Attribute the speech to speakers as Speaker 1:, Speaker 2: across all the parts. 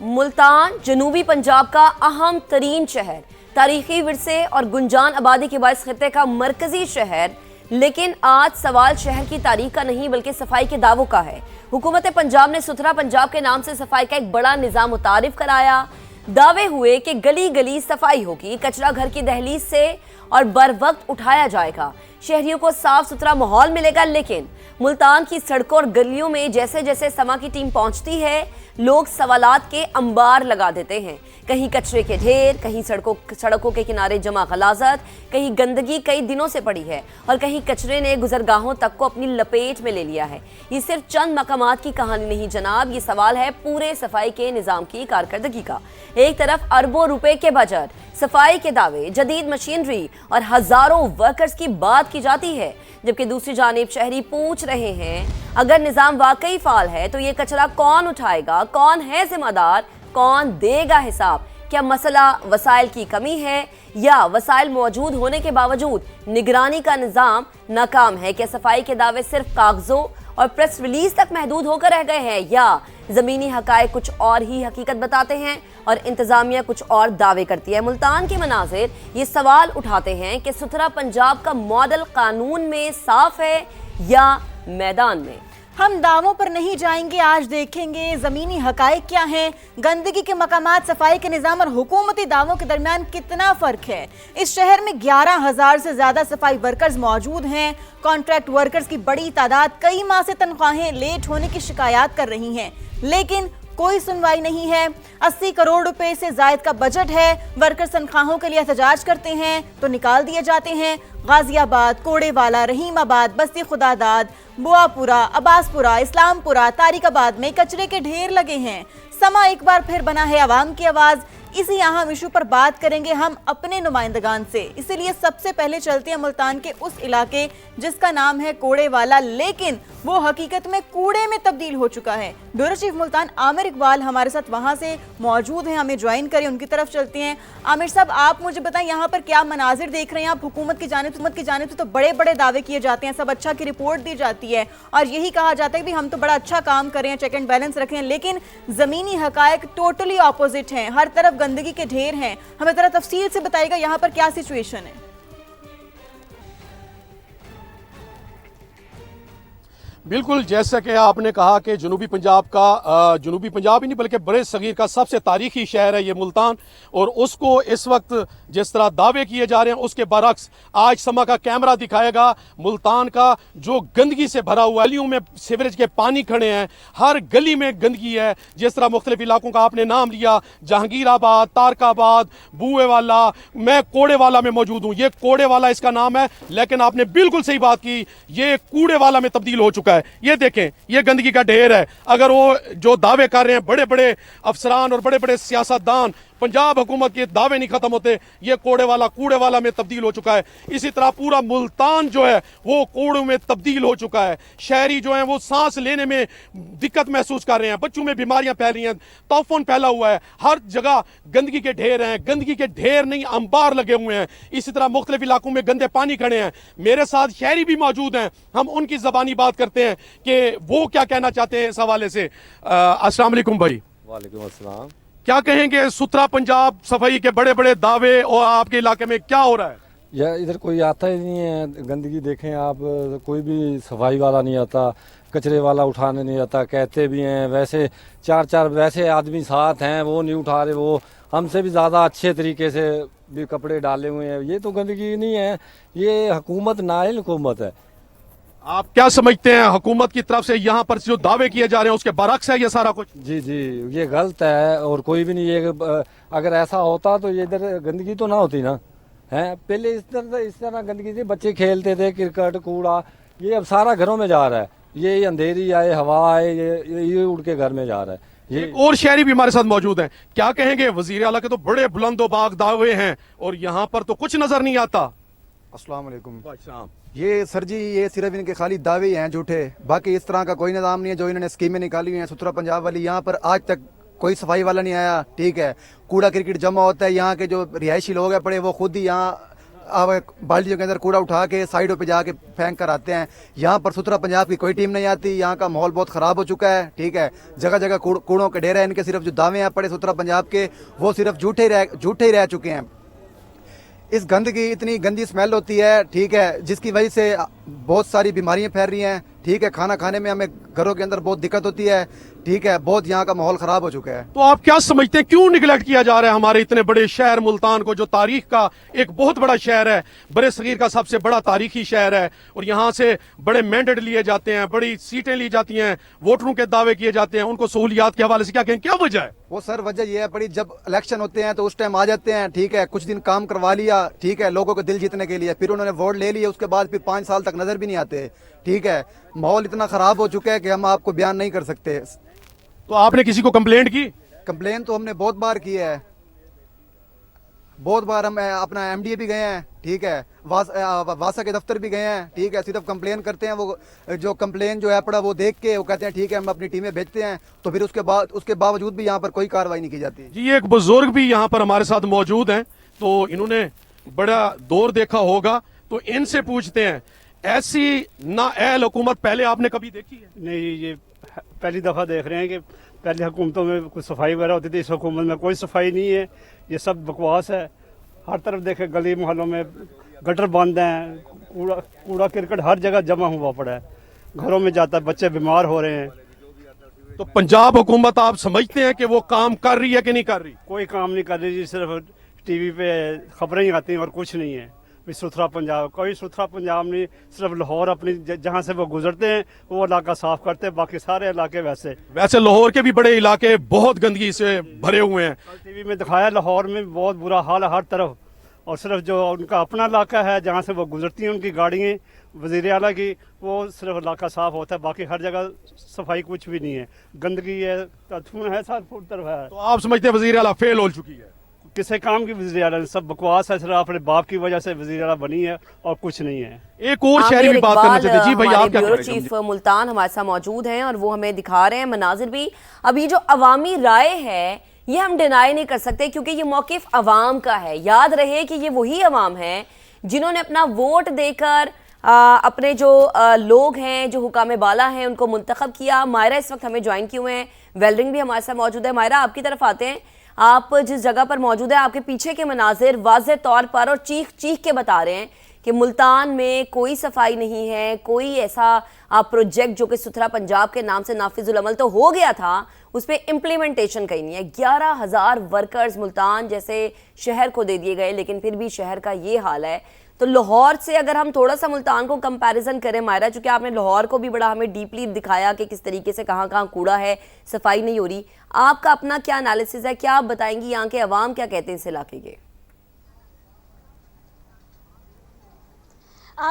Speaker 1: मुल्तान जनूबी पंजाब का अहम तरीन शहर, तारीखी विरसे और गुंजान आबादी के बायस खित्ते का मरकजी शहर, लेकिन आज सवाल शहर की तारीख का नहीं बल्कि सफाई के दावों का है। हुकूमत पंजाब ने सुथरा पंजाब के नाम से सफाई का एक बड़ा निज़ाम मुतारिफ कराया। दावे हुए कि गली गली सफाई होगी, कचरा घर की दहलीज से और बर वक्त उठाया जाएगा, शहरियों को साफ सुथरा माहौल मिलेगा। लेकिन मुल्तान की सड़कों और गलियों में जैसे जैसे समा की टीम पहुंचती है, लोग सवालात के अंबार लगा देते हैं। कहीं कचरे के ढेर, कहीं सड़कों के किनारे जमा गलाजत, कहीं गंदगी कई दिनों से पड़ी है और कहीं कचरे ने गुजरगाहों तक को अपनी लपेट में ले लिया है। ये सिर्फ चंद मकामात की कहानी नहीं जनाब, ये सवाल है पूरे सफाई के निज़ाम की कारकर्दगी का। एक तरफ अरबों रुपए के बजट, सफाई के दावे, जदीद मशीनरी और हजारों वर्कर्स की बात की जाती है, जबकि दूसरी जानिब शहरी पूछ रहे हैं अगर निज़ाम वाकई फाल है तो ये कचरा कौन उठाएगा, कौन है जिम्मेदार, कौन देगा हिसाब। क्या मसला वसाइल की कमी है या वसाइल मौजूद होने के बावजूद निगरानी का निज़ाम नाकाम है? क्या सफाई के दावे सिर्फ कागजों और प्रेस रिलीज तक महदूद होकर रह गए हैं या ज़मीनी हकायक कुछ और ही हकीकत बताते हैं और इंतज़ामिया कुछ और दावे करती है? मुल्तान के मनाजिर ये सवाल उठाते हैं कि सुथरा पंजाब का मॉडल कानून में साफ है या मैदान में।
Speaker 2: हम दावों पर नहीं जाएंगे, आज देखेंगे ज़मीनी हकायक क्या हैं, गंदगी के मकामात, सफाई के निज़ाम और हुकूमती दावों के दरमियान कितना फ़र्क है। इस शहर में 11,000 से ज़्यादा सफाई वर्कर्स मौजूद हैं। कॉन्ट्रैक्ट वर्कर्स की बड़ी तादाद कई माह से तनख्वाहें लेट होने की शिकायत कर रही हैं, लेकिन कोई सुनवाई नहीं है। 80 करोड़ रुपए से जायद का बजट है, वर्कर्स तनख्वाहों के लिए एहतजाज करते हैं तो निकाल दिए जाते हैं। गाजियाबाद, कोड़ेवाला, रहीमाबाद, बस्ती खुदादाद, बुआपुरा, अब्बासपुरा, इस्लामपुरा, तारिकाबाद में कचरे के ढेर लगे हैं। समा एक बार फिर बना है आवाम की आवाज़। इसी अहम इशू पर बात करेंगे हम अपने नुमाइंदगान से, इसीलिए सबसे पहले चलते हैं मुल्तान के उस इलाके जिसका नाम है कोड़ेवाला, लेकिन वो हकीकत में कूड़े में तब्दील हो चुका है। ब्यूरो चीफ मुल्तान आमिर इकबाल हमारे साथ वहां से मौजूद हैं, हमें ज्वाइन करें, उनकी तरफ चलते हैं। आमिर साहब, आप मुझे बताएं यहाँ पर क्या मनाजिर देख रहे हैं आप? हुकूमत की जानिब से तो बड़े बड़े दावे किए जाते हैं, सब अच्छा की रिपोर्ट दी जाती है और यही कहा जाता है कि हम तो बड़ा अच्छा काम कर रहे हैं, चेक एंड बैलेंस रखें, लेकिन ज़मीनी हकायक टोटली ऑपोजिट हैं। हर तरफ गंदगी के ढेर हैं। हमें जरा तफसील से बताइएगा यहाँ पर क्या सिचुएशन है।
Speaker 3: बिल्कुल, जैसा कि आपने कहा कि जनूबी पंजाब ही नहीं बल्कि बड़े सगीर का सबसे तारीखी शहर है ये मुल्तान, और उसको इस वक्त जिस तरह दावे किए जा रहे हैं उसके बरक्स आज समा का कैमरा दिखाएगा मुल्तान का जो गंदगी से भरा हुआ। गलियों में सीवरेज के पानी खड़े हैं, हर गली में गंदगी है। जिस तरह मुख्तलिफ इलाकों का आपने नाम लिया, जहांगीराबाद, तारकाबाद, बुएवाला, मैं कोड़ेवाला में मौजूद हूँ। ये कोड़ेवाला इसका नाम है, लेकिन आपने बिल्कुल सही बात की, ये कूड़ेवाला में तब्दील हो चुका है। ये देखें, ये गंदगी का ढेर है। अगर वो जो दावे कर रहे हैं बड़े बड़े अफसरान और बड़े बड़े सियासतदान, पंजाब हुकूमत के दावे नहीं खत्म होते, ये कूड़ेवाला में तब्दील हो चुका है। इसी तरह पूरा मुल्तान जो है वो कूड़े में तब्दील हो चुका है। शहरी जो हैं वो सांस लेने में दिक्कत महसूस कर रहे हैं, बच्चों में बीमारियां फैल रही हैं, तौफान फैला हुआ है, हर जगह गंदगी के ढेर हैं। गंदगी के ढेर नहीं, अंबार लगे हुए हैं। इसी तरह मुख्तलिफ इलाकों में गंदे पानी खड़े हैं। मेरे साथ शहरी भी मौजूद हैं, हम उनकी ज़बानी बात करते हैं कि वो क्या कहना चाहते हैं इस हवाले से। अस्सलाम वालेकुम भाई।
Speaker 4: वालेकुम अस्सलाम।
Speaker 3: क्या कहेंगे, सुथरा पंजाब, सफाई के बड़े बड़े दावे, और आपके इलाके में क्या हो रहा है?
Speaker 4: या इधर कोई आता ही नहीं है। गंदगी देखें आप, कोई भी सफाई वाला नहीं आता, कचरे वाला उठाने नहीं आता। कहते भी हैं, वैसे चार वैसे आदमी साथ हैं, वो नहीं उठा रहे, वो हमसे भी ज़्यादा अच्छे तरीके से भी कपड़े डाले हुए हैं। ये तो गंदगी नहीं है, ये हुकूमत नाइल हुकूमत है।
Speaker 3: आप क्या समझते हैं, हुकूमत की तरफ से यहाँ पर जो दावे किए जा रहे हैं उसके बरक्स है ये सारा कुछ?
Speaker 4: जी, ये गलत है और कोई भी नहीं। ये अगर ऐसा होता तो ये इधर गंदगी तो ना होती ना है। पहले इस तरह गंदगी थी, बच्चे खेलते थे, क्रिकेट, कूड़ा, ये अब सारा घरों में जा रहा है। ये अंधेरी आए, हवा आए, ये उड़ के घर में जा रहा है।
Speaker 3: एक और शहरी भी हमारे साथ मौजूद हैं, क्या कहेंगे? वजीर आला के तो बड़े बुलंदोबाग दावे हैं और यहाँ पर तो कुछ नजर नहीं आता।
Speaker 5: अस्सलाम वालेकुम। ये सर जी, ये सिर्फ इनके खाली दावे ही हैं झूठे, बाकी इस तरह का कोई निज़ाम नहीं है। जो इन्होंने स्कीमें निकाली हुई हैं सुथरा पंजाब वाली, यहाँ पर आज तक कोई सफाई वाला नहीं आया। ठीक है, कूड़ा क्रिकेट जमा होता है, यहाँ के जो रिहायशी लोग हैं पड़े वो खुद ही यहाँ बाल्टियों के अंदर कूड़ा उठा के साइडों पे जाके फेंक कर आते हैं। यहाँ पर सुथरा पंजाब की कोई टीम नहीं आती। यहाँ का माहौल बहुत ख़राब हो चुका है, ठीक है। जगह जगह कूड़ों के डेरे हैं इनके। सिर्फ जो दावे हैं पड़े सुथरा पंजाब के, वो सिर्फ झूठे ही रह चुके हैं। इस गंदगी, इतनी गंदी स्मेल होती है, ठीक है, जिसकी वजह से बहुत सारी बीमारियां फैल रही हैं, ठीक है। खाना खाने में हमें घरों के अंदर बहुत दिक्कत होती है, ठीक है। बहुत यहाँ का माहौल ख़राब हो चुका है।
Speaker 3: तो आप क्या समझते हैं क्यों निगलेक्ट किया जा रहा है हमारे इतने बड़े शहर मुल्तान को, जो तारीख का एक बहुत बड़ा शहर है, बड़े सगीर का सबसे बड़ा तारीखी शहर है, और यहाँ से बड़े मैंडेट लिए जाते हैं, बड़ी सीटें ली जाती हैं, वोटरों के दावे किए जाते हैं, उनको सहूलियात के हवाले से क्या कहें, क्या वजह है?
Speaker 5: वो सर वजह यह है बड़ी, जब इलेक्शन होते हैं तो उस टाइम आ जाते हैं, ठीक है, कुछ दिन काम करवा लिया, ठीक है, लोगों को दिल जीतने के लिए, फिर उन्होंने वोट ले लिए, उसके बाद फिर 5 साल तक नजर भी नहीं आते, ठीक है। माहौल इतना खराब हो चुका है कि हम आपको बयान नहीं कर सकते।
Speaker 3: तो आपने किसी को कंप्लेंट की?
Speaker 5: कंप्लेन तो हमने बहुत बार की है, बहुत बार हम अपना एमडीए भी गए हैं, ठीक है, वासा के दफ्तर भी गए हैं, ठीक है। सिर्फ कंप्लेन करते हैं, वो जो कंप्लेन जो है पड़ा वो देख के वो कहते हैं ठीक है हम अपनी टीमें भेजते हैं, तो फिर उसके बावजूद भी यहाँ पर कोई कार्रवाई नहीं की जाती।
Speaker 3: जी, एक बुजुर्ग भी यहाँ पर हमारे साथ मौजूद हैं, तो इन्होंने बड़ा दौर देखा होगा, तो इनसे पूछते हैं, ऐसी नाअहल हुकूमत पहले आपने कभी देखी है?
Speaker 6: नहीं, ये पहली दफ़ा देख रहे हैं कि पहले हुकूमतों में कुछ सफाई वगैरह होती थी, इस हुकूमत में कोई सफाई नहीं है, ये सब बकवास है। हर तरफ देखे गली मोहल्लों में गटर बंद हैं, कूड़ा करकट हर जगह जमा हुआ पड़ा है, घरों में जाता है, बच्चे बीमार हो रहे हैं।
Speaker 3: तो पंजाब हुकूमत आप समझते हैं कि वो काम कर रही है कि नहीं कर रही?
Speaker 6: कोई काम नहीं कर रही जी, सिर्फ टीवी पे खबरें ही आती हैं और कुछ नहीं है। सुथरा पंजाब, कोई सुथरा पंजाब नहीं, सिर्फ लाहौर अपनी जहाँ से वो गुजरते हैं वो इलाका साफ करते हैं, बाकी सारे इलाके वैसे लाहौर
Speaker 3: के भी बड़े इलाके बहुत गंदगी से भरे हुए हैं।
Speaker 6: टीवी में दिखाया लाहौर में बहुत बुरा हाल है हर तरफ, और सिर्फ जो उनका अपना इलाका है जहाँ से वो गुजरती हैं उनकी गाड़ियाँ वज़ीर आला की, वो सिर्फ इलाका साफ होता है, बाकी हर जगह सफाई कुछ भी नहीं है, गंदगी है, तथून है, साथ तरफ है।
Speaker 3: तो आप समझते हैं वज़ीर आला फेल हो चुकी है?
Speaker 6: किसी काम की वज़ीर आला, सब बकवास है, सिर्फ अपने बाप की वजह से वज़ीर आला बनी है और कुछ नहीं है।
Speaker 3: एक और शहरी भी बात करना चाहते हैं। जी भाई, आप क्या
Speaker 1: ब्यूरो चीफ मुल्तान हमारे साथ मौजूद हैं और वो हमें दिखा रहे हैं मनाजिर भी। अभी जो अवामी राय है ये हम डिनाई नहीं कर सकते, क्योंकि ये मौक़िफ़ अवाम का है। याद रहे कि ये वही अवाम है जिन्होंने अपना वोट देकर अपने जो लोग हैं, जो हुकाम बाला हैं, उनको मुंतखब किया। मायरा इस वक्त हमें ज्वाइन किए हुए हैं, वेलरिंग भी हमारे साथ मौजूद है। मायरा, आपकी तरफ आते हैं। आप जिस जगह पर मौजूद है, आपके पीछे के मनाजिर वाज़ेह तौर पर और चीख चीख के बता रहे हैं कि मुल्तान में कोई सफाई नहीं है, कोई ऐसा प्रोजेक्ट जो कि सुथरा पंजाब के नाम से नाफिजुल अमल तो हो गया था, उस पर इम्प्लीमेंटेशन कहीं नहीं है। 11,000 वर्कर्स मुल्तान जैसे शहर को दे दिए गए, लेकिन फिर भी शहर का ये हाल है। तो लाहौर से अगर हम थोड़ा सा मुल्तान को कंपैरिजन करें मायरा, चूंकि आपने लाहौर को भी बड़ा हमें डीपली दिखाया कि किस तरीके से कहाँ कहाँ कूड़ा है, सफाई नहीं हो रही, आपका अपना क्या एनालिसिस है, क्या आप बताएंगी यहाँ के अवाम क्या कहते हैं इस इलाके के?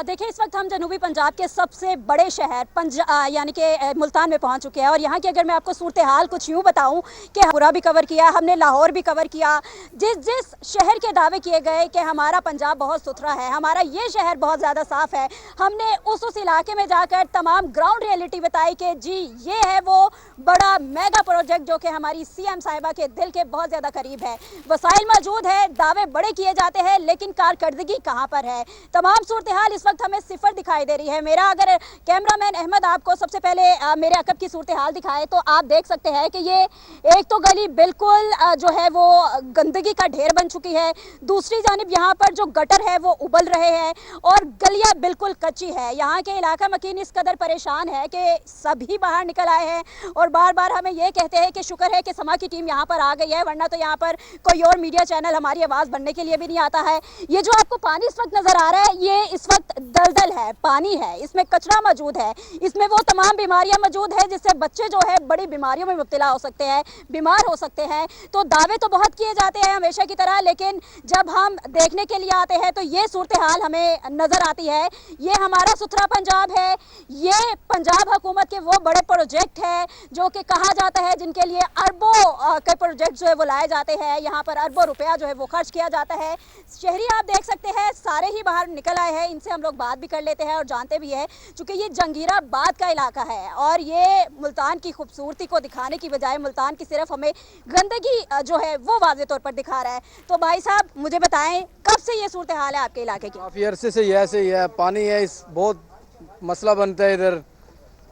Speaker 7: देखिए, इस वक्त हम जनूबी पंजाब के सबसे बड़े शहर यानी कि मुल्तान में पहुंच चुके हैं, और यहाँ की अगर मैं आपको सूरत हाल कुछ यूँ बताऊं कि पूरा भी कवर किया, हमने लाहौर भी कवर किया। जिस शहर के दावे किए गए कि हमारा पंजाब बहुत सुथरा है, हमारा ये शहर बहुत ज़्यादा साफ़ है, हमने उस इलाके में जाकर तमाम ग्राउंड रियलिटी बताई कि जी ये है वो बड़ा मेगा प्रोजेक्ट जो कि हमारी CM साहिबा के दिल के बहुत ज़्यादा करीब है। वसाइल मौजूद है, दावे बड़े किए जाते हैं, लेकिन कारकर्दगी कहाँ पर है? तमाम सूरत हाल इस वक्त हमें सिफर दिखाई दे रही है। मेरा अगर कैमरामैन अहमद आपको सबसे पहले मेरे अकब की सूरत हाल दिखाए तो आप देख सकते हैं कि ये एक तो गली बिल्कुल जो है वो गंदगी का ढेर बन चुकी है, दूसरी जानिब यहाँ पर जो गटर है वो उबल रहे हैं और गलियाँ बिल्कुल कच्ची है। यहाँ के इलाका मकीन इस कदर परेशान है कि सभी बाहर निकल आए हैं और बार बार हमें ये कहते हैं कि शुक्र है कि समा की टीम यहाँ पर आ गई है, वरना तो यहाँ पर कोई और मीडिया चैनल हमारी आवाज़ बनने के लिए भी नहीं आता है। ये जो आपको पानी इस वक्त नज़र आ रहा है, ये इस वक्त दलदल है, पानी है, इसमें कचरा मौजूद है, इसमें वो तमाम बीमारियां मौजूद है जिससे बच्चे जो है बड़ी बीमारियों में मुब्तला हो सकते हैं, बीमार हो सकते हैं। तो दावे तो बहुत किए जाते हैं हमेशा की तरह, लेकिन जब हम देखने के लिए आते हैं तो ये सूरत हाल हमें नज़र आती है। ये हमारा सुथरा पंजाब है, ये पंजाब हुकूमत के वो बड़े प्रोजेक्ट है जो कि कहा जाता है जिनके लिए अरबों के प्रोजेक्ट जो है वो लाए जाते हैं, यहाँ पर अरबों रुपया जो है वो खर्च किया जाता है। शहरी आप देख सकते हैं सारे ही बाहर निकल आए हैं, इनसे हम लोग बात भी कर लेते हैं और जानते भी हैं, चूँकि ये जंगीराबाद का इलाका है और ये मुल्तान की खूबसूरती को दिखाने की बजाय मुल्तान की सिर्फ हमें गंदगी जो है वो वाज़े तौर पर दिखा रहा है। तो भाई साहब मुझे बताएं, कब से ये सूरत हाल है आपके इलाके की?
Speaker 8: काफ़ी अरसे से ऐसे ही है, पानी है, इस बहुत मसला बनता है इधर।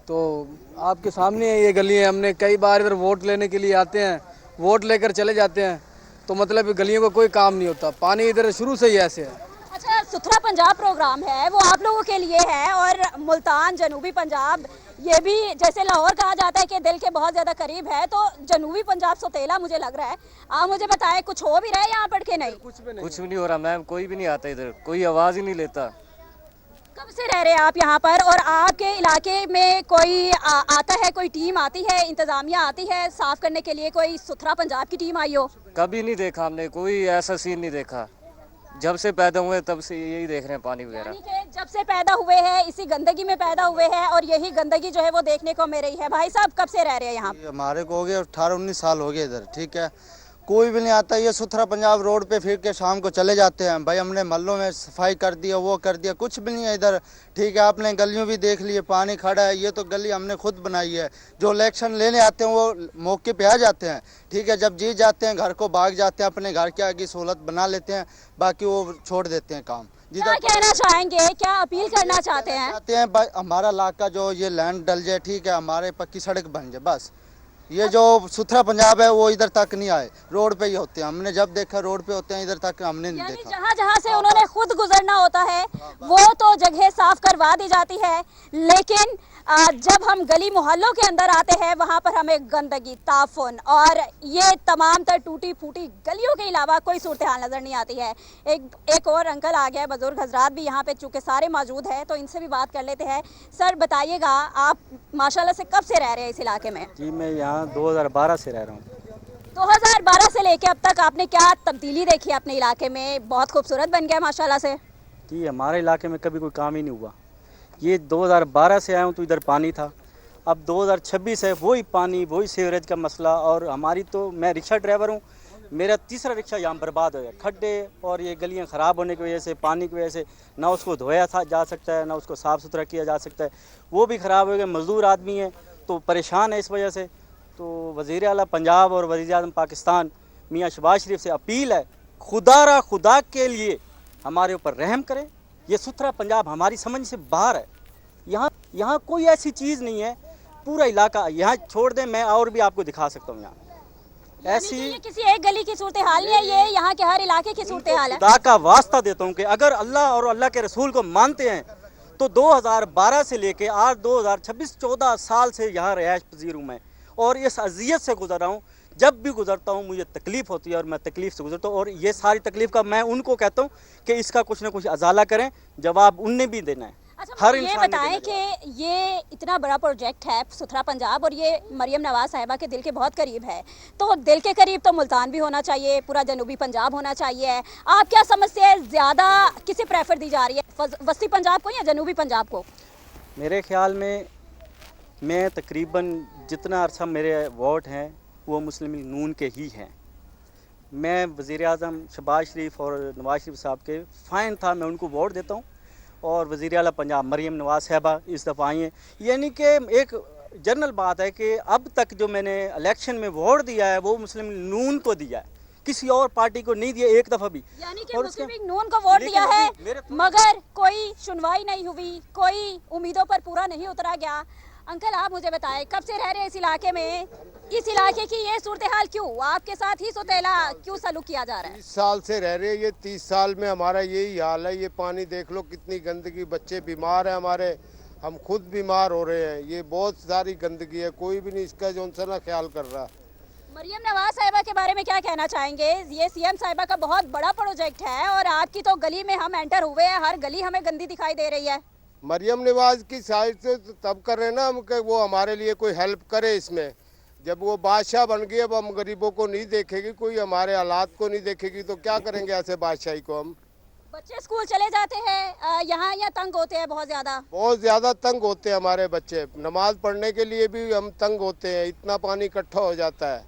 Speaker 8: तो आपके सामने है ये गली है, हमने कई बार इधर वोट लेने के लिए आते हैं, वोट लेकर चले जाते हैं, तो मतलब गलियों का कोई काम नहीं होता। पानी इधर शुरू से ही ऐसे है।
Speaker 7: अच्छा, सुथरा पंजाब प्रोग्राम है वो आप लोगों के लिए है और मुल्तान जनूबी पंजाब ये भी जैसे लाहौर कहा जाता है कि दिल के बहुत ज़्यादा करीब है, तो जनूबी पंजाब सौतेला मुझे लग रहा है। आप मुझे बताएं कुछ हो भी रहा है यहाँ पढ़ के? नहीं,
Speaker 8: कुछ भी नहीं हो रहा मैम, कोई भी नहीं आता इधर, कोई आवाज़ ही नहीं लेता।
Speaker 7: कब से रह रहे हैं आप यहाँ पर और आपके इलाके में कोई आता है, कोई टीम आती है, इंतज़ामिया आती है साफ़ करने के लिए, कोई सुथरा पंजाब की टीम आई हो?
Speaker 8: कभी नहीं देखा हमने, कोई ऐसा सीन नहीं देखा। जब से पैदा हुए तब से यही देख रहे हैं पानी वगैरह।
Speaker 7: यानी कि जब से पैदा हुए हैं इसी गंदगी में पैदा हुए हैं और यही गंदगी जो है वो देखने को मिल रही है। भाई साहब कब से रह रहे हैं यहाँ?
Speaker 9: हमारे को हो गए 18-19 साल हो गए इधर, ठीक है, कोई भी नहीं आता। ये सुथरा पंजाब रोड पे फिर के शाम को चले जाते हैं, भाई हमने महल्लों में सफाई कर दिया, वो कर दिया, कुछ भी नहीं है इधर, ठीक है। आपने गलियों भी देख लिए, पानी खड़ा है, ये तो गली हमने खुद बनाई है। जो इलेक्शन लेने आते हैं वो मौके पे आ जाते हैं, ठीक है, जब जीत जाते हैं घर को भाग जाते हैं, अपने घर के आगे सहूलत बना लेते हैं, बाकी वो छोड़ देते हैं काम।
Speaker 7: क्या कहना चाहेंगे, क्या अपील करना चाहते हैं?
Speaker 9: भाई हमारा इलाका जो ये लैंड डल जाए, ठीक है, हमारे पक्की सड़क बन जाए, बस। ये जो सुथरा पंजाब है वो इधर तक नहीं आए, रोड पे ही होते हैं। हमने जब देखा रोड पे होते हैं, इधर तक हमने नहीं देखा।
Speaker 7: जहाँ जहाँ से उन्होंने खुद गुजरना होता है वो तो जगह साफ करवा दी जाती है, लेकिन जब हम गली मोहल्लों के अंदर आते हैं वहाँ पर हमें गंदगी, ताफुन और ये तमाम तर टूटी फूटी गलियों के अलावा कोई सूरत हाल नज़र नहीं आती है। एक और अंकल आ गया, बुजुर्ग हजरात भी यहाँ पे चूँकि सारे मौजूद हैं तो इनसे भी बात कर लेते हैं। सर बताइएगा, आप माशाल्लाह से कब से रह रहे हैं इस इलाके में?
Speaker 10: जी मैं यहाँ 2012 से रह रहा हूँ।
Speaker 7: 2012 से लेके अब तक आपने क्या तब्दीली देखी अपने इलाके में? बहुत खूबसूरत बन गया माशाल्लाह से।
Speaker 10: जी हमारे इलाके में कभी कोई काम ही नहीं हुआ। ये 2012 से आया हूँ तो इधर पानी था, अब 2026 है वही पानी, वही सीवरेज का मसला। और हमारी तो, मैं रिक्शा ड्राइवर हूँ, मेरा तीसरा रिक्शा यहाँ बर्बाद हो गया, खड्डे और ये गलियाँ ख़राब होने की वजह से, पानी की वजह से ना उसको धोया जा सकता है, ना उसको साफ़ सुथरा किया जा सकता है, वो भी ख़राब हो गया। मज़दूर आदमी है तो परेशान है इस वजह से। तो वज़ीर आला पंजाब और वज़ीर आज़म पाकिस्तान मियाँ शहबाज शरीफ से अपील है, खुदा के लिए हमारे ऊपर रहम करें। ये सुथरा पंजाब हमारी समझ से बाहर है, यहाँ कोई ऐसी चीज़ नहीं है, पूरा इलाका यहाँ छोड़ दें, मैं और भी आपको दिखा सकता हूँ। यहाँ ऐसी
Speaker 7: ये किसी एक गली की सूरत हाल नहीं है, ये यहाँ के हर इलाके की सूरत हाल है।
Speaker 10: खुदा का वास्ता देता हूँ कि अगर अल्लाह और अल्लाह के रसूल को मानते हैं तो 2012 से लेके आज 2026 14 साल से यहाँ रिहाइश पजीर हूँ मैं, और इस अजियत से गुजर रहा हूँ। जब भी गुजरता हूँ मुझे तकलीफ़ होती है और मैं तकलीफ़ से गुजरता हूँ, और ये सारी तकलीफ़ का मैं उनको कहता हूँ कि इसका कुछ ना कुछ अजाला करें, जवाब उनने भी देना है।
Speaker 7: अच्छा,
Speaker 10: हर
Speaker 7: ये
Speaker 10: इंसान ने
Speaker 7: बताएं
Speaker 10: देना है।
Speaker 7: कि ये इतना बड़ा प्रोजेक्ट है सुथरा पंजाब और ये मरियम नवाज साहिबा के दिल के बहुत करीब है, तो दिल के करीब तो मुल्तान भी होना चाहिए, पूरा जनूबी पंजाब होना चाहिए। आप क्या समझते हैं ज़्यादा किसे प्रेफर दी जा रही है, वस्ती पंजाब को या जनूबी पंजाब को?
Speaker 10: मेरे ख्याल में मैं तकरीबन जितना अरसा मेरे वोट हैं वो मुस्लिम लीग नून के ही हैं। मैं वज़ीर आज़म शहबाज शरीफ और नवाज शरीफ साहब के फ़ैन था, मैं उनको वोट देता हूँ। और वज़ीर आला पंजाब मरियम नवाज साहिबा इस दफ़ा आई हैं, यानी कि एक जनरल बात है कि अब तक जो मैंने इलेक्शन में वोट दिया है वो मुस्लिम लीग नून को दिया है, किसी और पार्टी को नहीं दिया एक दफ़ा भी।
Speaker 7: यानी कि मुस्लिम लीग नून को वोट दिया है मगर कोई सुनवाई नहीं हुई, कोई उम्मीदों पर पूरा नहीं उतरा गया। अंकल आप मुझे बताएं, कब से रह रहे हैं इस इलाके में? इस इलाके की ये सूरत हाल क्यों, आपके साथ ही सौतेला क्यों सलूक किया जा रहा है?
Speaker 11: 30 साल से रह रहे हैं, ये 30 साल में हमारा यही हाल है। ये पानी देख लो, कितनी गंदगी, बच्चे बीमार हैं हमारे, हम खुद बीमार हो रहे हैं। ये बहुत सारी गंदगी है, कोई भी नहीं इसका जो सा ना ख्याल कर रहा।
Speaker 7: मरियम नवाज साहिबा के बारे में क्या कहना चाहेंगे? ये सीएम साहिबा का बहुत बड़ा प्रोजेक्ट है और आपकी तो गली में हम एंटर हुए हैं, हर गली हमें गंदी दिखाई दे रही है।
Speaker 11: मरियम नवाज की साइड से तो तब कर रहे हैं ना हम कि वो हमारे लिए कोई हेल्प करे इसमें। जब वो बादशाह बन गई, अब हम गरीबों को नहीं देखेगी, कोई हमारे हालात को नहीं देखेगी, तो क्या करेंगे ऐसे बादशाही को हम?
Speaker 7: बच्चे स्कूल चले जाते हैं, यहाँ तंग होते हैं, बहुत ज़्यादा
Speaker 11: तंग होते हैं हमारे बच्चे। नमाज पढ़ने के लिए भी हम तंग होते हैं, इतना पानी इकट्ठा हो जाता है।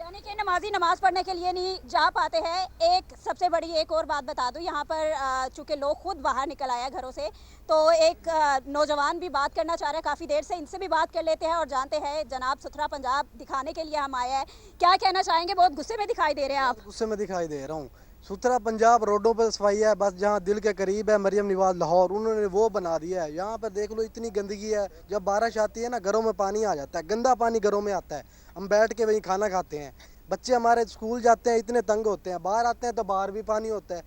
Speaker 7: यानी कि नमाजी नमाज पढ़ने के लिए नहीं जा पाते हैं। एक सबसे बड़ी एक और बात बता दूं, यहाँ पर चूंकि लोग खुद बाहर निकल आए घरों से, तो एक नौजवान भी बात करना चाह रहे हैं काफ़ी देर से, इनसे भी बात कर लेते हैं और जानते हैं। जनाब, सुथरा पंजाब दिखाने के लिए हम आए हैं, क्या कहना चाहेंगे? बहुत गुस्से में दिखाई दे रहे हैं आप।
Speaker 8: गुस्से में दिखाई दे रहा हूँ। सुथरा पंजाब रोडों पर सफाई है, बस जहाँ दिल के करीब है मरियम निवाज लाहौर, उन्होंने वो बना दिया है। यहाँ पर देख लो इतनी गंदगी है, जब बारिश आती है ना घरों में पानी आ जाता है, गंदा पानी घरों में आता है। हम बैठ के वहीं खाना खाते हैं, बच्चे हमारे स्कूल जाते हैं इतने तंग होते हैं, बाहर आते हैं तो बाहर भी पानी होता है,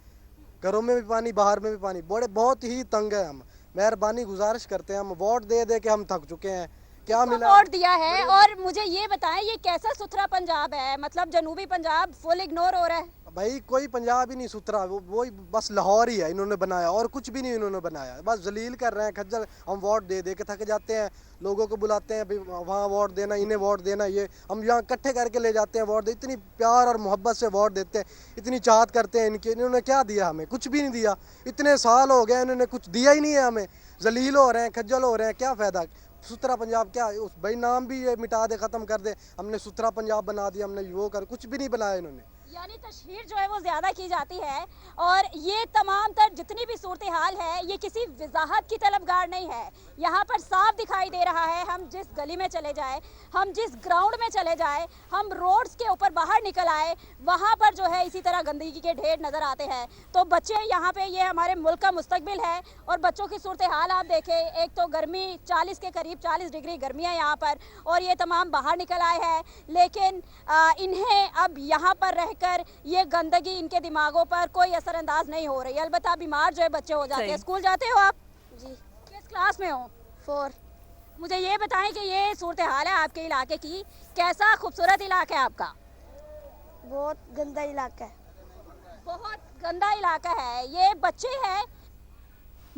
Speaker 8: घरों में भी पानी बाहर में भी पानी, बहुत ही तंग है हम। मेहरबानी गुजारिश करते हैं, हम वोट दे दे के हम थक चुके हैं। क्या मिला?
Speaker 7: वोट दिया है। और मुझे ये बताएं, ये कैसा सुथरा पंजाब है? मतलब जनूबी पंजाब फुल इग्नोर हो रहा है।
Speaker 8: भाई कोई पंजाब ही नहीं सुथरा, वो बस लाहौर ही है इन्होंने बनाया, और कुछ भी नहीं इन्होंने बनाया, बस जलील कर रहे हैं खज्जल। हम वोट दे दे के थक जाते हैं, लोगों को बुलाते हैं भाई वहाँ वोट देना, इन्हें वोट देना, ये हम यहाँ इकट्ठे करके ले जाते हैं वोट दे, इतनी प्यार और मोहब्बत से वोट देते हैं, इतनी चाहत करते हैं इनकी। इन्होंने क्या दिया हमें? कुछ भी नहीं दिया। इतने साल हो गए इन्होंने कुछ दिया ही नहीं है हमें, जलील हो रहे हैं, खज्जल हो रहे हैं, क्या फ़ायदा? सुथरा पंजाब क्या उस भाई नाम भी ये मिटा दे, ख़त्म कर दे, हमने सुथरा पंजाब बना दिया, हमने वो कर, कुछ भी नहीं बनाया इन्होंने।
Speaker 7: यानी तशहीर जो है वो ज़्यादा की जाती है। और ये तमाम तर जितनी भी सूरत हाल है, ये किसी वजाहत की तलबगार नहीं है। यहाँ पर साफ दिखाई दे रहा है, हम जिस गली में चले जाए, हम जिस ग्राउंड में चले जाए, हम रोड्स के ऊपर बाहर निकल आए, वहाँ पर जो है इसी तरह गंदगी के ढेर नज़र आते हैं। तो बच्चे यहाँ पे, ये हमारे मुल्क का मुस्तकबिल है, और बच्चों की सूरत हाल आप देखें, एक तो गर्मी 40 के करीब 40 डिग्री गर्मी है यहाँ पर, और ये तमाम बाहर निकल आए हैं। लेकिन इन्हें अब यहाँ पर रहकर ये गंदगी इनके दिमागों पर कोई असरअंदाज नहीं हो रही है। अलबत्ता बीमार जो है बच्चे हो जाते हैं। स्कूल जाते हो आप?
Speaker 12: जी।
Speaker 7: किस क्लास में हो?
Speaker 12: 4।
Speaker 7: मुझे ये बताएं कि ये सूरत हाल है आपके इलाके की, कैसा खूबसूरत इलाका है आपका?
Speaker 12: बहुत गंदा इलाका है।
Speaker 7: बहुत गंदा इलाका है। ये बच्चे हैं,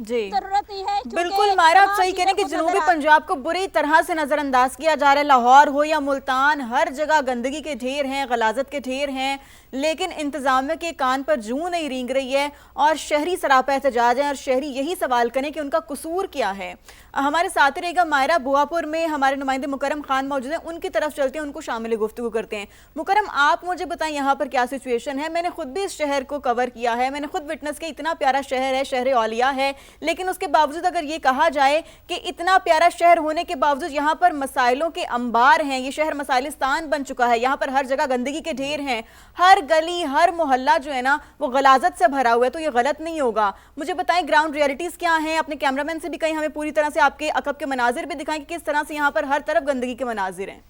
Speaker 2: जी
Speaker 7: जरूरत नहीं है।
Speaker 2: बिल्कुल मायरा, आप सही कह रहे हैं कि जनूबी पंजाब को बुरी तरह से नज़रअंदाज किया जा रहा है। लाहौर हो या मुल्तान, हर जगह गंदगी के ढेर हैं, गलाजत के ढेर हैं, लेकिन इंतजामिया के कान पर जूं नहीं रेंग रही है और शहरी सरापा एहतजाज है और शहरी यही सवाल करें कि उनका कसूर क्या है। हमारे साथ रहेगा मायरा, बुआपुर में हमारे नुमाइंदे मुकरम खान मौजूद हैं, उनकी तरफ चलते हैं, उनको शामिल गुफ्तगू करते हैं। मुकरम, आप मुझे बताएं यहाँ पर क्या सिचुएशन है? मैंने खुद भी इस शहर को कवर किया है, मैंने खुद विटनेस किया, इतना प्यारा शहर है, शहर औलिया है, लेकिन उसके बावजूद अगर ये कहा जाए कि इतना प्यारा शहर होने के बावजूद यहाँ पर मसाइलों के अंबार हैं, ये शहर मसाइलिस्तान बन चुका है, यहाँ पर हर जगह गंदगी के ढेर हैं, हर गली हर मोहल्ला जो है ना वो गलाजत से भरा हुआ है, तो ये गलत नहीं होगा। मुझे बताएं ग्राउंड रियलिटीज क्या हैं? अपने कैमरामैन से भी कहीं हमें पूरी तरह से आपके अकब के मनाजिर भी दिखाएं कि किस तरह से यहाँ पर हर तरफ गंदगी के मनाजिर हैं।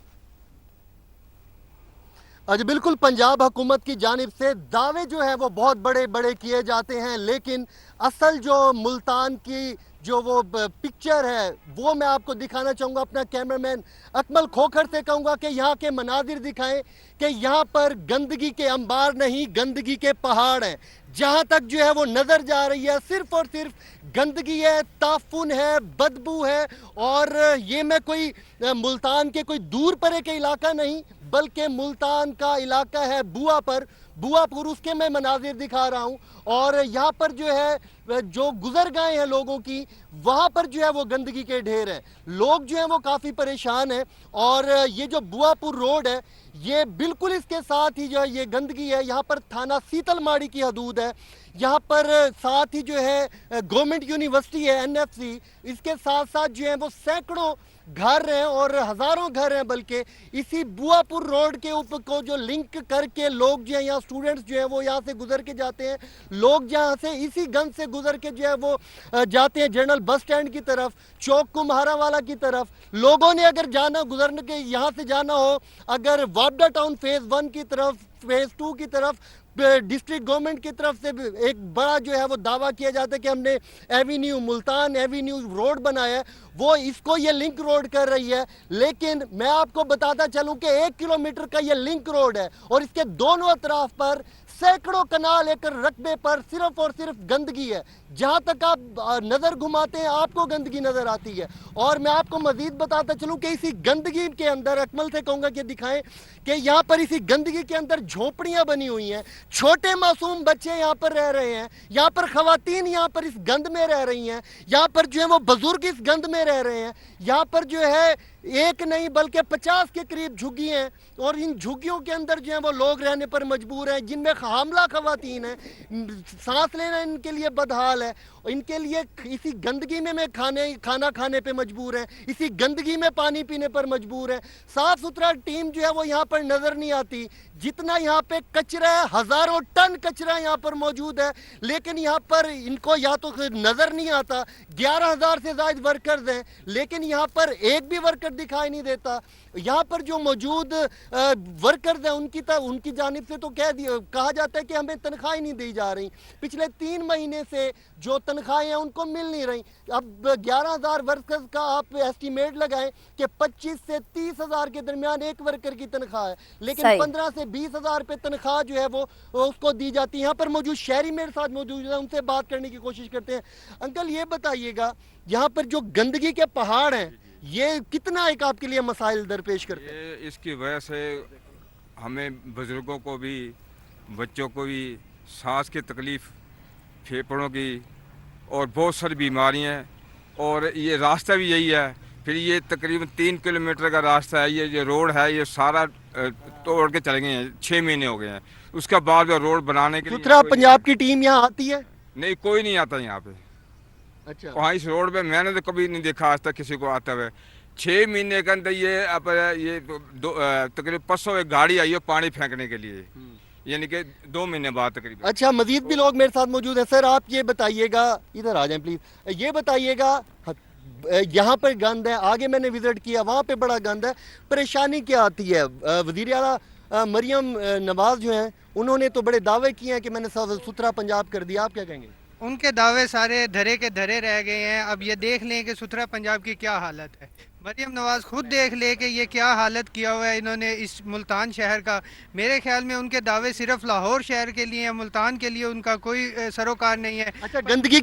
Speaker 13: जी बिल्कुल, पंजाब हुकूमत की जानिब से दावे जो है वो बहुत बड़े बड़े किए जाते हैं, लेकिन असल जो मुल्तान की जो वो पिक्चर है वो मैं आपको दिखाना चाहूँगा। अपना कैमरामैन अकमल खोखर से कहूँगा कि यहाँ के मनाजिर दिखाएं कि यहाँ पर गंदगी के अंबार नहीं, गंदगी के पहाड़ हैं। जहाँ तक जो है वो नज़र जा रही है सिर्फ और सिर्फ गंदगी है, ताफुन है, बदबू है। और ये मैं कोई मुल्तान के कोई दूर परे के इलाका नहीं, बल्कि मुल्तान का इलाका है बुआपुर, उसके मैं मनाजिर दिखा रहा हूँ। और यहाँ पर जो है जो गुजर गए हैं लोगों की, वहाँ पर जो है वो गंदगी के ढेर हैं, लोग जो हैं वो काफ़ी परेशान हैं। और ये जो बुआपुर रोड है, ये बिल्कुल इसके साथ ही जो है ये गंदगी है। यहाँ पर थाना सीतलमाड़ी की हदूद है, यहाँ पर साथ ही जो है गवर्नमेंट यूनिवर्सिटी है NFC, इसके साथ साथ जो है वो सैकड़ों घर हैं और हज़ारों घर हैं, बल्कि इसी बुआपुर रोड के ऊपर को जो लिंक करके लोग जो है यहाँ स्टूडेंट्स जो है वो यहाँ से गुजर के जाते हैं, लोग जहाँ से इसी गंज से गुजर के जो है वो जाते हैं जनरल बस स्टैंड की तरफ, चौक कुम्हारा वाला की तरफ। लोगों ने अगर जाना गुजरने के यहाँ से जाना हो, अगर वापडा टाउन फेज़ 1 की तरफ, फेज़ 2 की तरफ, डिस्ट्रिक्ट गवर्नमेंट की तरफ से एक बड़ा जो है वो दावा किया जाता है कि हमने एवेन्यू मुल्तान एवेन्यू रोड बनाया है, वो इसको ये लिंक रोड कर रही है। लेकिन मैं आपको बताता चलूं कि 1 किलोमीटर का ये लिंक रोड है और इसके दोनों अतराफ पर सैकड़ों कनाल एकड़ रकबे पर सिर्फ और सिर्फ गंदगी है। जहाँ तक आप नज़र घुमाते हैं आपको गंदगी नज़र आती है। और मैं आपको मज़ीद बताता चलूँ कि इसी गंदगी के अंदर, अकमल से कहूँगा कि दिखाएं कि यहाँ पर इसी गंदगी के अंदर झोपड़ियाँ बनी हुई हैं, छोटे मासूम बच्चे यहाँ पर रह रहे हैं, यहाँ पर ख़वातीन यहाँ पर इस गंद में रह रही हैं, यहाँ पर जो है वो बुज़ुर्ग इस गंद में रह रहे हैं, यहाँ पर जो है एक नहीं बल्कि 50 के करीब झुग्गी हैं, और इन झुग्गियों के अंदर जो है वो लोग रहने पर मजबूर हैं, जिनमें हामला ख़वातीन हैं, सांस लेना इनके लिए बदहाल है, इनके लिए इसी गंदगी में खाना खाने पे मजबूर हैं, इसी गंदगी में पानी पीने पर मजबूर हैं। साफ़ सुथरा टीम जो है वो यहाँ पर नज़र नहीं आती। जितना यहाँ पे कचरा है, हज़ारों टन कचरा यहाँ पर मौजूद है, लेकिन यहाँ पर इनको या तो नज़र नहीं आता। 11,000 से ज़ायद वर्कर्स हैं, लेकिन यहाँ पर एक भी वर्कर दिखाई नहीं देता। यहाँ पर जो मौजूद वर्कर्स हैं उनकी जानिब से तो कहा जाता है कि हमें तनख्वाह नहीं दी जा रही। पिछले 3 महीने से जो तनख्वाहें हैं उनको मिल नहीं रही। अब 11,000 वर्कर्स का आप एस्टीमेट लगाएं कि 25 से 30,000 के दरमियान एक वर्कर की तनख्वाह है, लेकिन 15 से 20,000 रुपये तनख्वाह जो है वो उसको दी जाती है। यहाँ पर मौजूद शहरी मेरे साथ मौजूद है, उनसे बात करने की कोशिश करते हैं। अंकल ये बताइएगा, यहाँ पर जो गंदगी के पहाड़ हैं ये कितना एक आपके लिए मसाइल दरपेश करते हैं?
Speaker 14: इसकी वजह से हमें बुज़ुर्गों को भी, बच्चों को भी सांस की तकलीफ़, फेफड़ों की और बहुत सारी बीमारियाँ, और ये रास्ता भी यही है। फिर ये तकरीबन 3 किलोमीटर का रास्ता है, ये रोड है, ये सारा तोड़ के चले गए हैं। 6 महीने हो गए हैं। उसके बाद रोड बनाने के लिए
Speaker 13: सुथरा पंजाब की टीम यहाँ आती है?
Speaker 14: नहीं, कोई नहीं आता यहाँ पे।
Speaker 13: अच्छा,
Speaker 14: वहाँ इस रोड पे मैंने तो कभी नहीं देखा आज तक किसी को आते हुए। 6 महीने के अंदर ये तकरीबन 500 एक गाड़ी आई है पानी फेंकने के लिए, यानी कि 2 महीने बाद तकरीबन।
Speaker 13: अच्छा, मजीद भी लोग मेरे साथ मौजूद हैं। सर आप ये बताइएगा, इधर आ जाएं प्लीज। ये बताइएगा, यहाँ पर गंद है, आगे मैंने विजिट किया, वहाँ पे बड़ा गंद है, परेशानी क्या आती है? वज़ीर आला मरियम नवाज जो हैं उन्होंने तो बड़े दावे किए हैं कि मैंने सुथरा पंजाब कर दिया, आप क्या कहेंगे?
Speaker 15: उनके दावे सारे धरे के धरे रह गए हैं। अब ये देख लें कि सुथरा पंजाब की क्या हालत है। मरियम नवाज खुद देख ले कि ये क्या हालत किया हुआ है इन्होंने इस मुल्तान शहर का। मेरे ख्याल में उनके दावे सिर्फ लाहौर शहर के लिए हैं, मुल्तान के लिए उनका कोई सरोकार नहीं है।
Speaker 13: अच्छा, गंदगी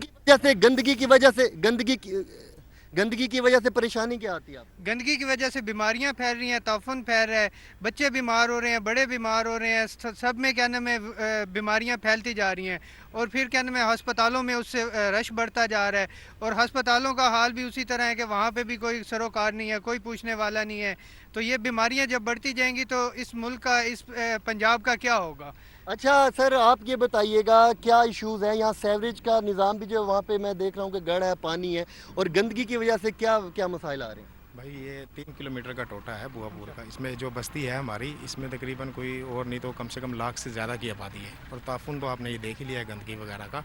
Speaker 13: की वजह से परेशानी क्या आती है?
Speaker 15: गंदगी की वजह से बीमारियां फैल रही हैं, ताफुन फैल रहा है, बच्चे बीमार हो रहे हैं, बड़े बीमार हो रहे हैं, सब में क्या नाम है बीमारियां फैलती जा रही हैं। और फिर क्या नाम है अस्पतालों में उससे रश बढ़ता जा रहा है, और अस्पतालों का हाल भी उसी तरह है कि वहाँ पे भी कोई सरोकार नहीं है, कोई पूछने वाला नहीं है। तो ये बीमारियाँ जब बढ़ती जाएंगी तो इस मुल्क का, इस पंजाब का क्या होगा?
Speaker 13: अच्छा सर, आप ये बताइएगा क्या इश्यूज़ हैं यहाँ? सेवरेज का निज़ाम भी जो वहाँ पे मैं देख रहा हूँ कि गढ़ है, पानी है, और गंदगी की वजह से क्या क्या मसाइल आ रहे हैं?
Speaker 16: भाई ये 3 किलोमीटर का टोटा है बुआपुर का। इसमें जो बस्ती है हमारी, इसमें तकरीबन कोई और नहीं तो कम से कम लाख से ज़्यादा की आबादी है, और ताफुन तो आपने ये देख ही लिया है गंदगी वगैरह का।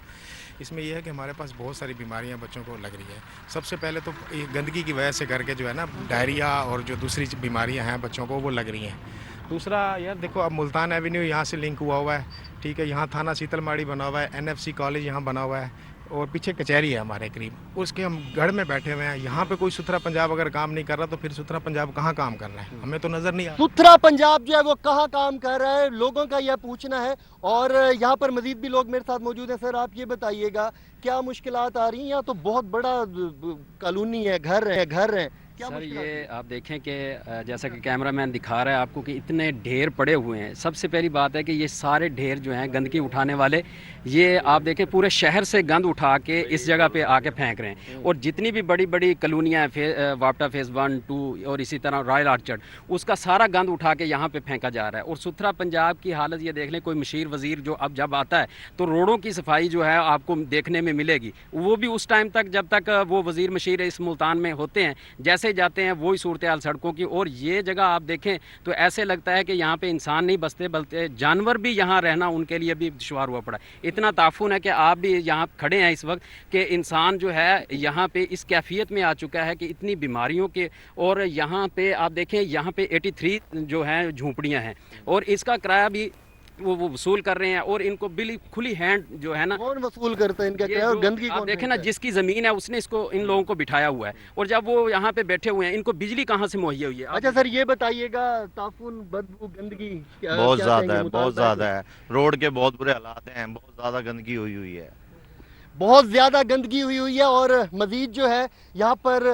Speaker 16: इसमें यह है कि हमारे पास बहुत सारी बीमारियां बच्चों को लग रही है। सबसे पहले तो ये गंदगी की वजह से करके जो है ना डायरिया और जो दूसरी बीमारियाँ हैं बच्चों को वो लग रही हैं। दूसरा यार देखो, अब मुल्तान एवेन्यू यहाँ से लिंक हुआ है, ठीक है, यहाँ थाना सीतलमाड़ी बना हुआ है, NFC कॉलेज यहाँ बना हुआ है, और पीछे कचहरी है हमारे करीब। उसके हम गढ़ में बैठे हुए हैं। यहाँ पे कोई सुथरा पंजाब अगर काम नहीं कर रहा तो फिर सुथरा पंजाब कहाँ काम कर रहा है? हमें तो नज़र नहीं आ रहा।
Speaker 13: सुथरा पंजाब जो है वो कहाँ काम कर रहा है, लोगों का यह पूछना है। और यहाँ पर मजीद भी लोग मेरे साथ मौजूद हैं। सर आप ये बताइएगा क्या मुश्किलात आ रही हैं? यहाँ तो बहुत बड़ा कॉलोनी है, घर है।
Speaker 17: सर ये आप देखें कि जैसा कि कैमरामैन दिखा रहा है आपको कि इतने ढेर पड़े हुए हैं। सबसे पहली बात है कि ये सारे ढेर जो हैं गंदगी उठाने वाले, ये आप देखें पूरे शहर से गंद उठा के इस जगह पे आके फेंक रहे हैं। और जितनी भी बड़ी बड़ी कॉलोनियाँ हैं, वापटा फेज़ 1, 2 और इसी तरह रॉयल आर्चर्ड, उसका सारा गंद उठा के यहाँ पे फेंका जा रहा है। और सुथरा पंजाब की हालत ये देख लें, कोई मशीर वज़ीर जो अब जब आता है तो रोडों की सफाई जो है आपको देखने में मिलेगी, वो भी उस टाइम तक जब तक वो वज़ीर मशीर इस मुल्तान में होते हैं, जैसे जाते हैं वही सूरत हाल सड़कों की। और ये जगह आप देखें तो ऐसे लगता है कि यहाँ पे इंसान नहीं बसते बल्कि जानवर भी यहाँ रहना उनके लिए भी दुश्वार हुआ पड़ा। इतना ताफुन है कि आप भी यहाँ खड़े हैं इस वक्त कि इंसान जो है यहाँ पे इस कैफियत में आ चुका है कि इतनी बीमारियों के। और यहाँ पे आप देखें, यहाँ पे 83 जो है झोंपड़ियाँ हैं, और इसका किराया भी वो वसूल कर रहे हैं। और इनको बिल्कुल खुली हैंड जो है ना,
Speaker 13: कौन वसूल करता है इनका किराया? और गंदगी
Speaker 17: आप देखें ना, जिसकी ज़मीन है उसने इसको इन लोगों को बिठाया हुआ है, और जब वो यहाँ पे बैठे हुए हैं इनको बिजली कहाँ से मुहैया हुई है?
Speaker 13: अच्छा सर ये बताइएगा, ताफुन, बदबू, गंदगी
Speaker 18: बहुत ज़्यादा है। रोड के बहुत बुरे हालात हैं, बहुत ज़्यादा गंदगी हुई है।
Speaker 13: बहुत ज़्यादा गंदगी हुई है और मज़ीद जो है यहाँ पर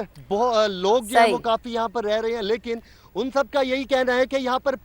Speaker 13: लोग जो है वो काफ़ी यहाँ पर रह रहे हैं, लेकिन उन सब का यही कहना है कि यहाँ पर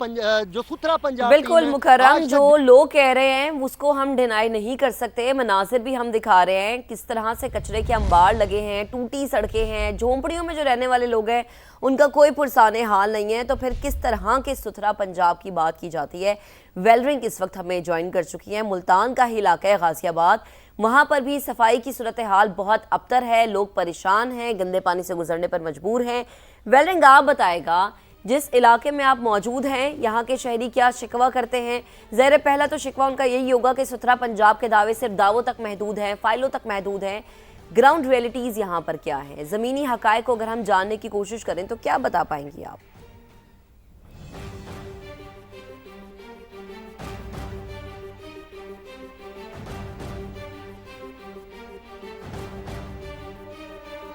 Speaker 13: जो सुथरा पंजाब
Speaker 1: बिल्कुल मुकर्रम, जो लोग कह रहे हैं उसको हम डिनाई नहीं कर सकते। मनाजिर भी हम दिखा रहे हैं, किस तरह से कचरे के अंबार लगे हैं, टूटी सड़कें हैं, झोंपड़ियों में जो रहने वाले लोग हैं उनका कोई पुरसाने हाल नहीं है, तो फिर किस तरह के सुथरा पंजाब की बात की जाती है। वेलरिंग इस वक्त हमें ज्वाइन कर चुकी हैं, मुल्तान का ही इलाका है गाजियाबाद, वहाँ पर भी सफाई की सूरत हाल बहुत अबतर है, लोग परेशान हैं, गंदे पानी से गुजरने पर मजबूर हैं। वेलरिंग आप बताएगा, जिस इलाके में आप मौजूद हैं यहाँ के शहरी क्या शिकवा करते हैं? ज़ाहिर पहला तो शिकवा उनका यही होगा कि सुथरा पंजाब के दावे सिर्फ दावों तक महदूद हैं, फाइलों तक महदूद हैं। ग्राउंड रियलिटीज़ यहाँ पर क्या है, ज़मीनी हक़ाइक़ को अगर हम जानने की कोशिश करें तो क्या बता पाएंगी आप?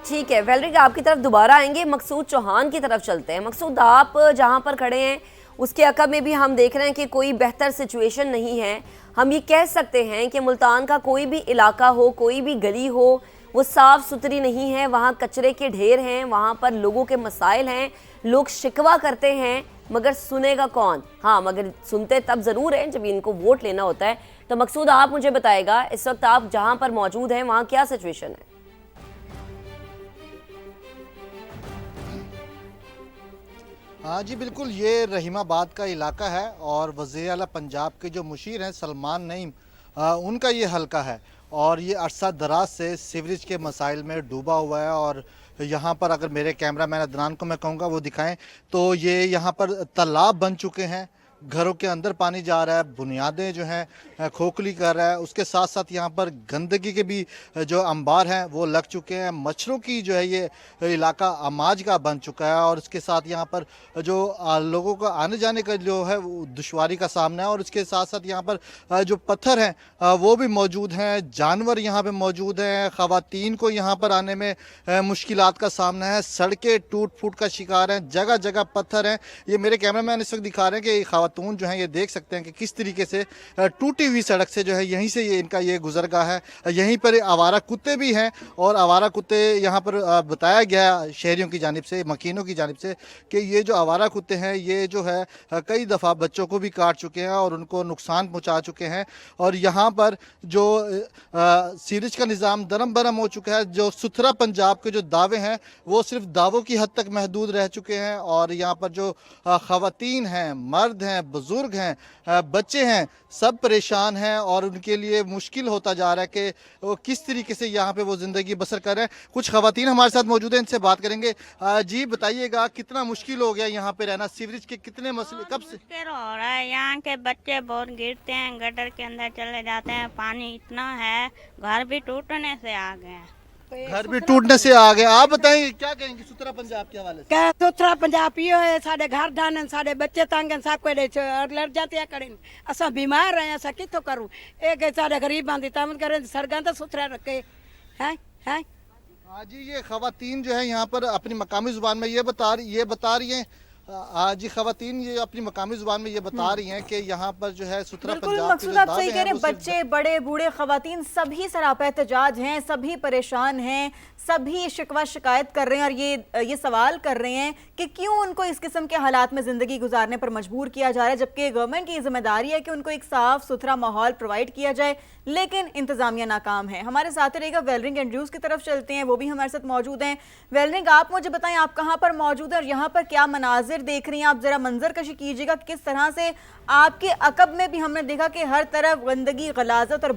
Speaker 1: ठीक है, वेलरिंग आपकी तरफ दोबारा आएंगे, मकसूद चौहान की तरफ चलते हैं। मकसूद, आप जहां पर खड़े हैं उसके अकब में भी हम देख रहे हैं कि कोई बेहतर सिचुएशन नहीं है। हम ये कह सकते हैं कि मुल्तान का कोई भी इलाका हो, कोई भी गली हो, वो साफ़ सुथरी नहीं है, वहाँ कचरे के ढेर हैं, वहाँ पर लोगों के मसाइल हैं, लोग शिकवा करते हैं, मगर सुनेगा कौन? हाँ, मगर सुनते तब ज़रूर हैं जब इनको वोट लेना होता है। तो मकसूद, आप मुझे बताएगा, इस वक्त आप जहाँ पर मौजूद हैं वहाँ क्या सिचुएशन है?
Speaker 18: हाँ जी बिल्कुल, ये रहीमाबाद का इलाका है और वज़ीर आला पंजाब के जो मुशीर हैं सलमान नईम, उनका ये हलका है और ये अरसा दराज से सीवरेज के मसाइल में डूबा हुआ है। और यहाँ पर अगर मेरे कैमरामैन अदनान को मैं कहूँगा वो दिखाएं तो ये यहाँ पर तालाब बन चुके हैं, घरों के अंदर पानी जा रहा है, बुनियादें जो हैं खोखली कर रहा है, उसके साथ साथ यहाँ पर गंदगी के भी जो अंबार हैं वो लग चुके हैं। मच्छरों की जो है ये इलाका अमाज का बन चुका है और इसके साथ यहाँ पर जो लोगों को आने जाने का जो है वो दुश्वारी का सामना है। और इसके साथ साथ यहाँ पर जो पत्थर हैं वो भी मौजूद हैं, जानवर यहाँ पर मौजूद हैं, ख़वातीन को यहाँ पर आने में मुश्किलात का सामना है, सड़कें टूट फूट का शिकार हैं, जगह जगह पत्थर हैं। ये मेरे कैमरामैन इस वक्त दिखा रहे हैं कि खातून जो हैं ये देख सकते हैं कि किस तरीके से टूटी हुई सड़क से जो है यहीं से ये इनका ये गुजरगाह है। यहीं पर आवारा कुत्ते भी हैं और आवारा कुत्ते यहाँ पर बताया गया शहरियों की जानिब से, मकीनों की जानिब से, कि ये जो आवारा कुत्ते हैं ये जो है कई दफ़ा बच्चों को भी काट चुके हैं और उनको नुकसान पहुँचा चुके हैं। और यहाँ पर जो सीवरेज का निज़ाम दरम बरम हो चुका है, जो सुथरा पंजाब के जो दावे हैं वो सिर्फ दावों की हद तक महदूद रह चुके हैं। और यहाँ पर जो ख़वातीन हैं, मर्द हैं, बुजुर्ग हैं, बच्चे हैं, सब परेशान हैं और उनके लिए मुश्किल होता जा रहा है कि वो किस तरीके से यहाँ पे वो ज़िंदगी बसर कर रहे हैं। कुछ ख़वातीन हमारे साथ मौजूद हैं, इनसे बात करेंगे। जी बताइएगा, कितना मुश्किल हो गया यहाँ पे रहना? सीवरेज के कितने मसले कब से
Speaker 19: मुश्किल हो रहा है? यहाँ के बच्चे बहुत गिरते हैं, गटर के अंदर चले जाते हैं, पानी इतना है, घर भी टूटने से आ गए हैं।
Speaker 18: घर भी टूटने से आ गए। आप बताएंगे क्या कहेंगे सुथरा पंजाब के हवाले से?
Speaker 20: क्या सुथरा पंजाब ये है, साढ़े घर डाने, साढ़े बच्चे तंग सब कोई लड़ जाते हैं करें, असा बीमार रहे, असा कितो करूँ? एक साढ़े गरीब बांधी तमन करें, सड़क तो सुथरा रखे हैं।
Speaker 18: हाँ जी, ये ख़वातीन जो है यहाँ पर अपनी मकामी ज़ुबान में ये बता रही हैं। हाँ जी, ख़वातीन ये अपनी मकामी ज़ुबान में ये बता रही हैं कि यहाँ पर जो है सुथरा पंजाब
Speaker 2: मकसूद आप सही कह रहे हैं, बच्चे बड़े बूढ़े ख़वातीन सभी सरापा एहतजाज हैं, सभी परेशान हैं, सभी शिकवा शिकायत कर रहे हैं और ये सवाल कर रहे हैं कि क्यों उनको इस किस्म के हालात में ज़िंदगी गुजारने पर मजबूर किया जा रहा है, जबकि गवर्नमेंट की जिम्मेदारी है कि उनको एक साफ़ सुथरा माहौल प्रोवाइड किया जाए, लेकिन इंतज़ामिया नाकाम है। हमारे साथ रहेगा वेलरिंग एंड्रयूज़ की तरफ चलते हैं, वो भी हमारे साथ मौजूद हैं। वेलरिंग, आप मुझे बताएं आप कहाँ पर मौजूद हैं और यहाँ पर क्या मनाजिर देख रही हैं? आप ज़रा मंजर कशी कीजिएगा, किस तरह से आपके अकब में भी हमने देखा कि हर तरफ गंदगी, गलाजत और